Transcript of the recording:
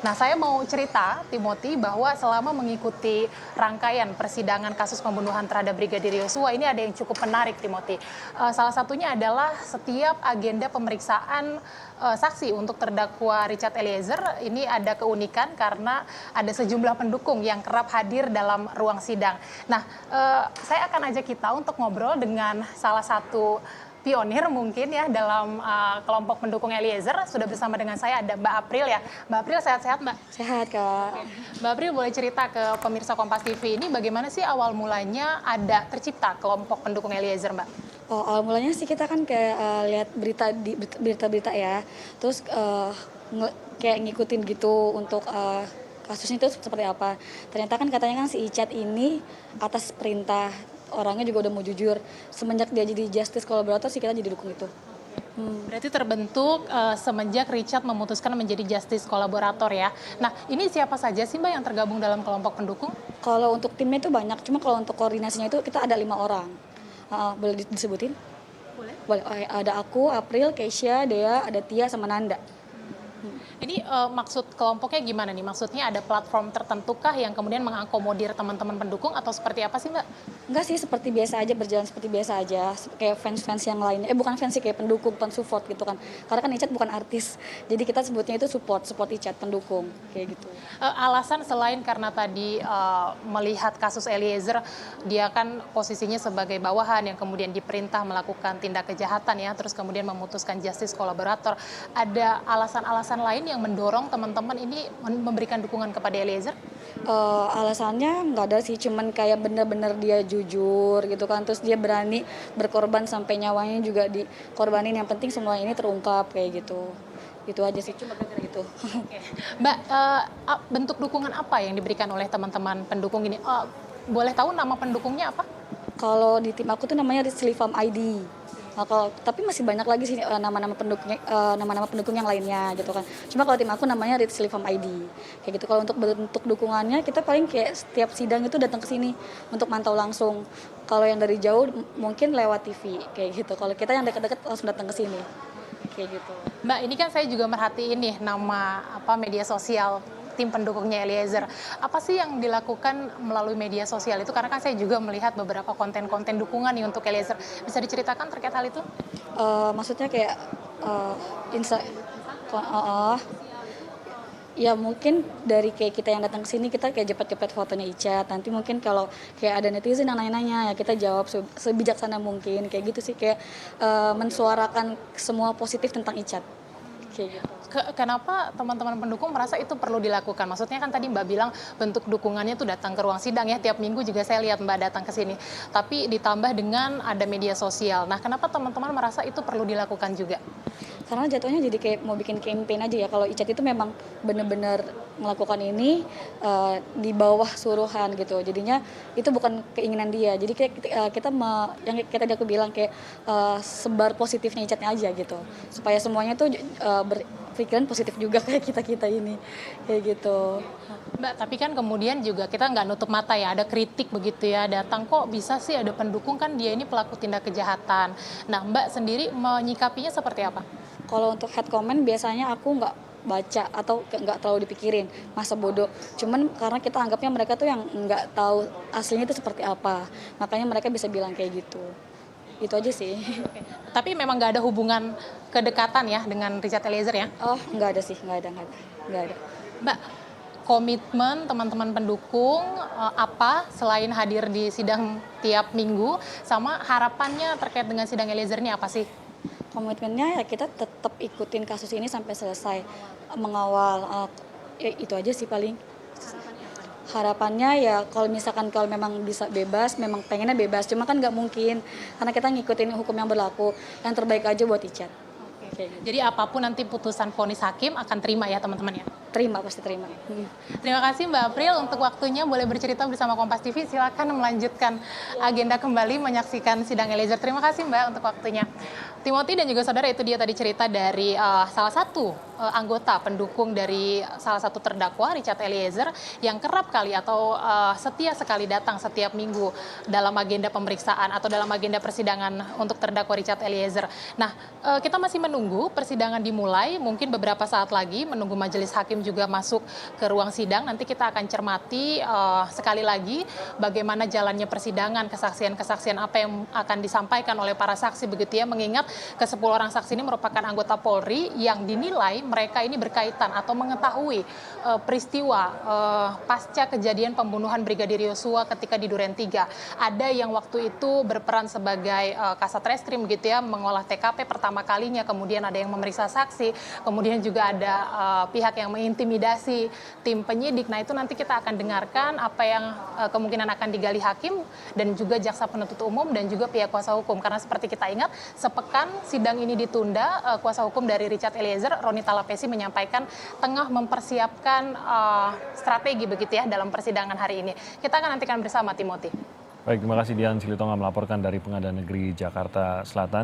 Nah, saya mau cerita, Timothy, bahwa selama mengikuti rangkaian persidangan kasus pembunuhan terhadap Brigadir Yosua, ini ada yang cukup menarik, Timothy. Salah satunya adalah setiap agenda pemeriksaan saksi untuk terdakwa Richard Eliezer, ini ada keunikan karena ada sejumlah pendukung yang kerap hadir dalam ruang sidang. Nah, saya akan ajak kita untuk ngobrol dengan salah satu pionir mungkin ya dalam kelompok pendukung Eliezer. Sudah bersama dengan saya ada Mbak April ya. Mbak April sehat-sehat Mbak? Sehat Kak. Oke. Mbak April boleh cerita ke pemirsa Kompas TV ini bagaimana sih awal mulanya ada tercipta kelompok pendukung Eliezer Mbak? Oh, awal mulanya sih kita kan kayak lihat berita di berita-berita ya. Terus kayak ngikutin gitu untuk kasusnya itu seperti apa. Ternyata kan katanya kan si Icat ini atas perintah orangnya juga udah mau jujur. Semenjak dia jadi justice collaborator sih kita jadi dukung itu. Berarti terbentuk semenjak Richard memutuskan menjadi justice kolaborator ya. Nah, ini siapa saja sih Mbak yang tergabung dalam kelompok pendukung? Kalau untuk timnya itu banyak, cuma kalau untuk koordinasinya itu kita ada 5 orang. Boleh disebutin? Boleh. Boleh. Ada aku, April, Keisha, Dea, ada Tia sama Nanda. Ini maksud kelompoknya gimana nih? Maksudnya ada platform tertentukah yang kemudian mengakomodir teman-teman pendukung atau seperti apa sih Mbak? Enggak sih, seperti biasa aja, berjalan seperti biasa aja. Kayak fans-fans yang lainnya. Bukan fans sih, kayak pendukung, support gitu kan. Karena kan Icat bukan artis. Jadi kita sebutnya itu support Icat, pendukung. Kayak gitu. Alasan selain karena tadi melihat kasus Eliezer, dia kan posisinya sebagai bawahan yang kemudian diperintah melakukan tindak kejahatan ya, terus kemudian memutuskan justice kolaborator. Ada alasan-alasan lain yang mendorong teman-teman ini memberikan dukungan kepada Eliezer? Alasannya nggak ada sih, cuman kayak bener-bener dia jujur gitu kan, terus dia berani berkorban sampai nyawanya juga dikorbanin, yang penting semua ini terungkap kayak gitu. Itu aja sih, cuma gara-gara itu. Oke. Mbak, bentuk dukungan apa yang diberikan oleh teman-teman pendukung ini? Boleh tahu nama pendukungnya apa? Kalau di tim aku tuh namanya Rizli Farm ID. Nah, tapi masih banyak lagi sih nama-nama pendukung yang lainnya gitu kan. Cuma kalau tim aku namanya Rizli Farm ID. Kayak gitu. Kalau untuk bentuk dukungannya kita paling kayak setiap sidang itu datang ke sini untuk mantau langsung. Kalau yang dari jauh mungkin lewat TV kayak gitu. Kalau kita yang dekat-dekat langsung datang ke sini. Kayak gitu. Mbak, ini kan saya juga merhatiin nih nama media sosial tim pendukungnya Eliezer. Apa sih yang dilakukan melalui media sosial itu? Karena kan saya juga melihat beberapa konten-konten dukungan nih untuk Eliezer. Bisa diceritakan terkait hal itu? Maksudnya kayak ya mungkin dari kayak kita yang datang ke sini kita kayak jepet-jepet fotonya Icat. Nanti mungkin kalau kayak ada netizen yang nanya-nanya ya kita jawab sebijaksana mungkin kayak gitu sih, kayak mensuarakan semua positif tentang Icat. Kayak gitu. Kenapa teman-teman pendukung merasa itu perlu dilakukan? Maksudnya kan tadi Mbak bilang bentuk dukungannya tuh datang ke ruang sidang ya, tiap minggu juga saya lihat Mbak datang ke sini. Tapi ditambah dengan ada media sosial. Nah, kenapa teman-teman merasa itu perlu dilakukan juga? Karena jatuhnya jadi kayak mau bikin campaign aja ya. Kalau Icat itu memang benar-benar melakukan ini di bawah suruhan gitu. Jadinya itu bukan keinginan dia. Jadi kayak yang kita aku bilang kayak sebar positifnya Icatnya aja gitu. Supaya semuanya tuh berpikiran positif juga kayak kita ini. Kayak gitu. Mbak, tapi kan kemudian juga kita nggak nutup mata ya, ada kritik begitu ya, datang kok bisa sih ada pendukung kan dia ini pelaku tindak kejahatan. Nah, Mbak sendiri menyikapinya seperti apa? Kalau untuk head comment biasanya aku nggak baca atau nggak terlalu dipikirin, masa bodoh. Cuman karena kita anggapnya mereka tuh yang nggak tahu aslinya itu seperti apa, makanya mereka bisa bilang kayak gitu. Itu aja sih. Oke. Tapi memang nggak ada hubungan kedekatan ya dengan Richard Eliezer ya? Oh, nggak ada sih, nggak ada. Mbak, komitmen teman-teman pendukung apa selain hadir di sidang tiap minggu, sama harapannya terkait dengan sidang Eliezer ini apa sih? Komitmennya ya kita tetap ikutin kasus ini sampai selesai, mengawal. Ya itu aja sih paling. Harapannya ya kalau memang bisa bebas, memang pengennya bebas, cuma kan nggak mungkin karena kita ngikutin hukum yang berlaku. Yang terbaik aja buat Icat. Oke. Jadi apapun nanti putusan vonis hakim akan terima ya teman-teman ya? Pasti terima. Terima kasih Mbak April untuk waktunya, boleh bercerita bersama Kompas TV. Silakan melanjutkan agenda kembali menyaksikan sidang Eliezer. Terima kasih Mbak untuk waktunya. Timothy dan juga saudara, itu dia tadi cerita dari salah satu anggota pendukung dari salah satu terdakwa Richard Eliezer yang kerap kali atau setia sekali datang setiap minggu dalam agenda pemeriksaan atau dalam agenda persidangan untuk terdakwa Richard Eliezer. Nah, kita masih menunggu persidangan dimulai, mungkin beberapa saat lagi menunggu majelis hakim juga masuk ke ruang sidang. Nanti kita akan cermati sekali lagi bagaimana jalannya persidangan, kesaksian-kesaksian apa yang akan disampaikan oleh para saksi begitu ya, mengingat ke-10 orang saksi ini merupakan anggota Polri yang dinilai mereka ini berkaitan atau mengetahui peristiwa pasca kejadian pembunuhan Brigadir Yosua ketika di Duren 3. Ada yang waktu itu berperan sebagai Kasat Reskrim gitu ya, mengolah TKP pertama kalinya, kemudian ada yang memeriksa saksi, kemudian juga ada pihak yang mengintimidasi tim penyidik. Nah, itu nanti kita akan dengarkan apa yang kemungkinan akan digali hakim dan juga jaksa penuntut umum dan juga pihak kuasa hukum. Karena seperti kita ingat, sepekan sidang ini ditunda, kuasa hukum dari Richard Eliezer, Roni Talapesi, menyampaikan tengah mempersiapkan strategi begitu ya dalam persidangan hari ini. Kita akan nantikan bersama, Timothy. Baik, terima kasih Dian Silitonga melaporkan dari Pengadilan Negeri Jakarta Selatan.